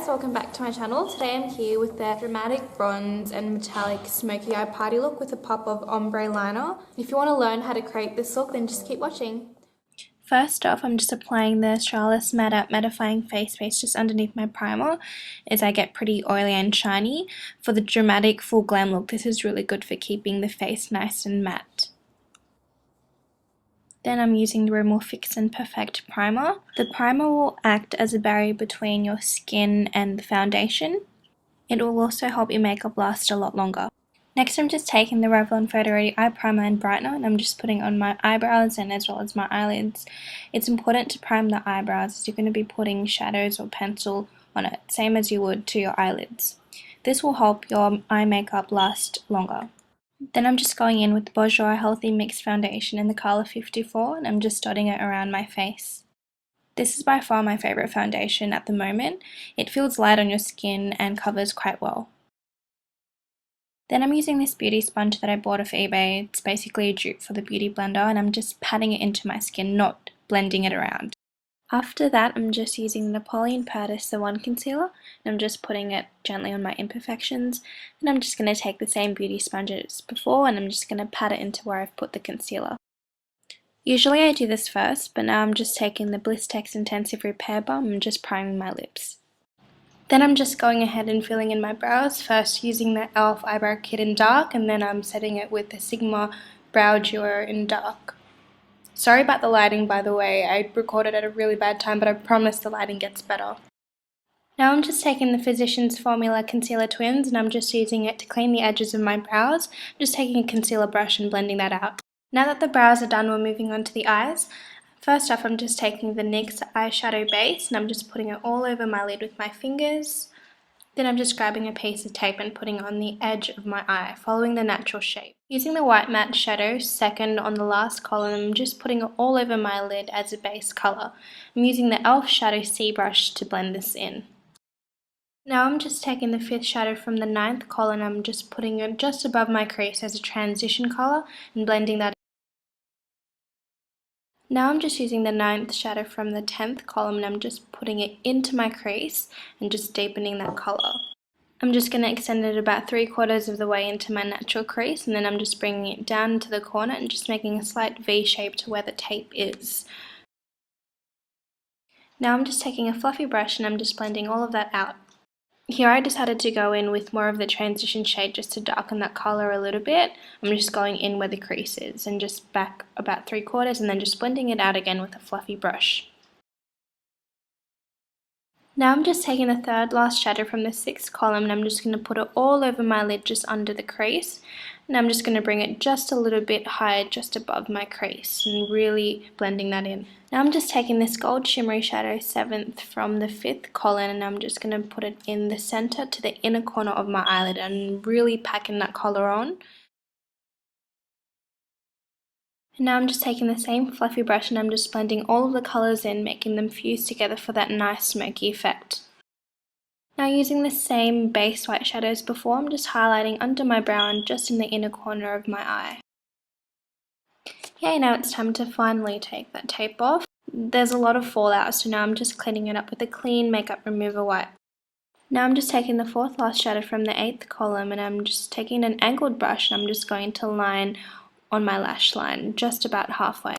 welcome back to my channel. Today I'm here with the dramatic bronze and metallic smoky eye party look with a pop of ombre liner. If you want to learn how to create this look, then just keep watching. First off, I'm just applying the Australis Matte Mattifying Face Base just underneath my primer as I get pretty oily and shiny. For the dramatic full glam look, this is really good for keeping the face nice and matte. Then I'm using the Rimmel Fix and Perfect primer. The primer will act as a barrier between your skin and the foundation. It will also help your makeup last a lot longer. Next, I'm just taking the Revlon Photoready Eye Primer and Brightener, and I'm just putting on my eyebrows and as well as my eyelids. It's important to prime the eyebrows as you're going to be putting shadows or pencil on it, same as you would to your eyelids. This will help your eye makeup last longer. Then I'm just going in with the Bourjois Healthy Mix Foundation in the colour 54, and I'm just dotting it around my face. This is by far my favourite foundation at the moment. It feels light on your skin and covers quite well. Then I'm using this beauty sponge that I bought off eBay. It's basically a dupe for the Beauty Blender, and I'm just patting it into my skin, not blending it around. After that, I'm just using the Napoleon Perdis the One Concealer, and I'm just putting it gently on my imperfections. And I'm just going to take the same beauty sponge as before, and I'm just going to pat it into where I've put the concealer. Usually I do this first, but now I'm just taking the Blistex Intensive Repair Balm and just priming my lips. Then I'm just going ahead and filling in my brows, first using the e.l.f. Eyebrow Kit in dark, and then I'm setting it with the Sigma Brow Duo in dark. Sorry about the lighting, by the way. I recorded at a really bad time, but I promise the lighting gets better. Now I'm just taking the Physicians Formula Concealer Twins, and I'm just using it to clean the edges of my brows. I'm just taking a concealer brush and blending that out. Now that the brows are done, we're moving on to the eyes. First off, I'm just taking the NYX eyeshadow base and I'm just putting it all over my lid with my fingers. Then I'm just grabbing a piece of tape and putting it on the edge of my eye, following the natural shape. Using the white matte shadow, second on the last column, I'm just putting it all over my lid as a base colour. I'm using the e.l.f. Shadow C brush to blend this in. Now I'm just taking the fifth shadow from the 9th column and I'm just putting it just above my crease as a transition colour and blending that in. Now I'm just using the 9th shadow from the 10th column and I'm just putting it into my crease and just deepening that colour. I'm just going to extend it about 3/4 of the way into my natural crease, and then I'm just bringing it down into the corner and just making a slight V shape to where the tape is. Now I'm just taking a fluffy brush and I'm just blending all of that out. Here I decided to go in with more of the transition shade just to darken that colour a little bit. I'm just going in where the crease is and just back about 3/4 and then just blending it out again with a fluffy brush. Now I'm just taking the third last shadow from the 6th column and I'm just going to put it all over my lid just under the crease. And I'm just going to bring it just a little bit higher just above my crease and really blending that in. Now I'm just taking this gold shimmery shadow 7th from the 5th column and I'm just going to put it in the centre to the inner corner of my eyelid and really packing that colour on. And now I'm just taking the same fluffy brush and I'm just blending all of the colours in, making them fuse together for that nice smoky effect. Now using the same base white shadow as before, I'm just highlighting under my brow and just in the inner corner of my eye. Okay, now it's time to finally take that tape off. There's a lot of fallout, so now I'm just cleaning it up with a clean makeup remover wipe. Now I'm just taking the 4th last shadow from the 8th column and I'm just taking an angled brush and I'm just going to line on my lash line, just about halfway.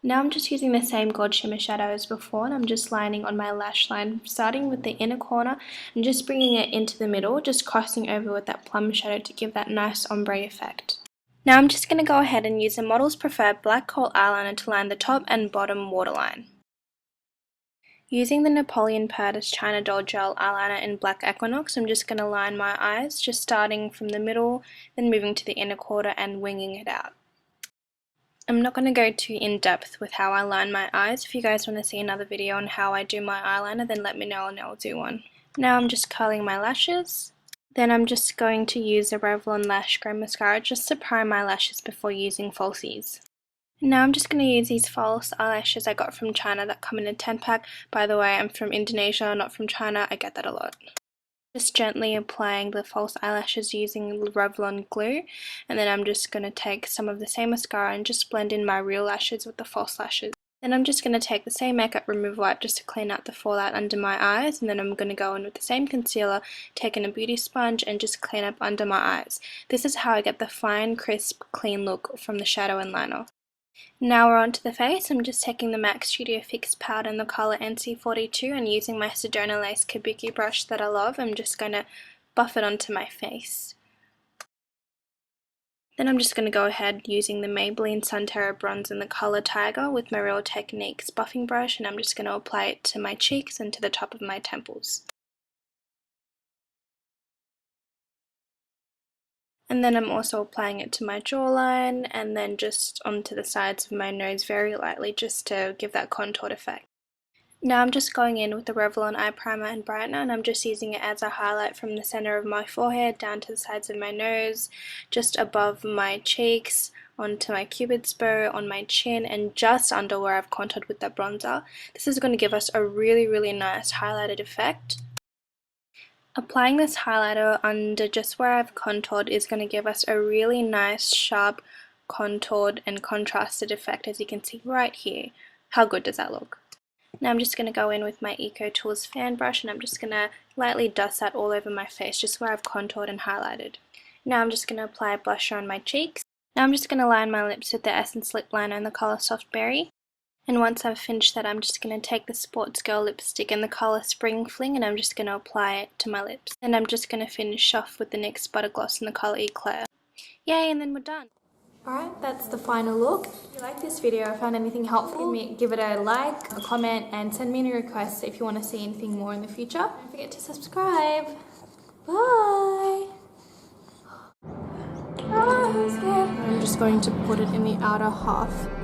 Now I'm just using the same gold shimmer shadow as before and I'm just lining on my lash line, starting with the inner corner and just bringing it into the middle, just crossing over with that plum shadow to give that nice ombre effect. Now I'm just going to go ahead and use the Model's Preferred Black Kohl eyeliner to line the top and bottom waterline. Using the Napoleon Perdis China Doll Gel eyeliner in Black Equinox, I'm just going to line my eyes, just starting from the middle, then moving to the inner quarter and winging it out. I'm not going to go too in depth with how I line my eyes. If you guys want to see another video on how I do my eyeliner, then let me know and I'll do one. Now I'm just curling my lashes. Then I'm just going to use a Revlon Lash Grow Mascara just to prime my lashes before using falsies. Now I'm just going to use these false eyelashes I got from China that come in a 10-pack. By the way, I'm from Indonesia, not from China. I get that a lot. Just gently applying the false eyelashes using Revlon glue, and then I'm just going to take some of the same mascara and just blend in my real lashes with the false lashes. Then I'm just going to take the same makeup remover wipe just to clean out the fallout under my eyes, and then I'm going to go in with the same concealer, taking a beauty sponge and just clean up under my eyes. This is how I get the fine, crisp, clean look from the shadow and liner. Now we're on to the face. I'm just taking the MAC Studio Fix powder in the colour NC42 and using my Sedona Lace Kabuki brush that I love. I'm just going to buff it onto my face. Then I'm just going to go ahead using the Maybelline Sun Terra bronze in the colour Tiger with my Real Techniques buffing brush, and I'm just going to apply it to my cheeks and to the top of my temples. And then I'm also applying it to my jawline and then just onto the sides of my nose very lightly just to give that contoured effect. Now I'm just going in with the Revlon eye primer and brightener, and I'm just using it as a highlight from the center of my forehead down to the sides of my nose, just above my cheeks, onto my cupid's bow, on my chin, and just under where I've contoured with that bronzer. This is going to give us a really nice highlighted effect. Applying this highlighter under just where I've contoured is going to give us a really nice, sharp, contoured and contrasted effect, as you can see right here. How good does that look? Now I'm just going to go in with my Eco Tools fan brush, and I'm just going to lightly dust that all over my face, just where I've contoured and highlighted. Now I'm just going to apply a blusher on my cheeks. Now I'm just going to line my lips with the Essence Lip Liner in the colour Soft Berry. And once I've finished that, I'm just going to take the Sportsgirl lipstick in the colour Spring Fling, and I'm just going to apply it to my lips. And I'm just going to finish off with the NYX Butter Gloss in the colour Eclair. Yay, and then we're done. Alright, that's the final look. If you like this video or found anything helpful, give it a like, a comment, and send me any requests if you want to see anything more in the future. Don't forget to subscribe. Bye! Oh, I'm scared. I'm just going to put it in the outer half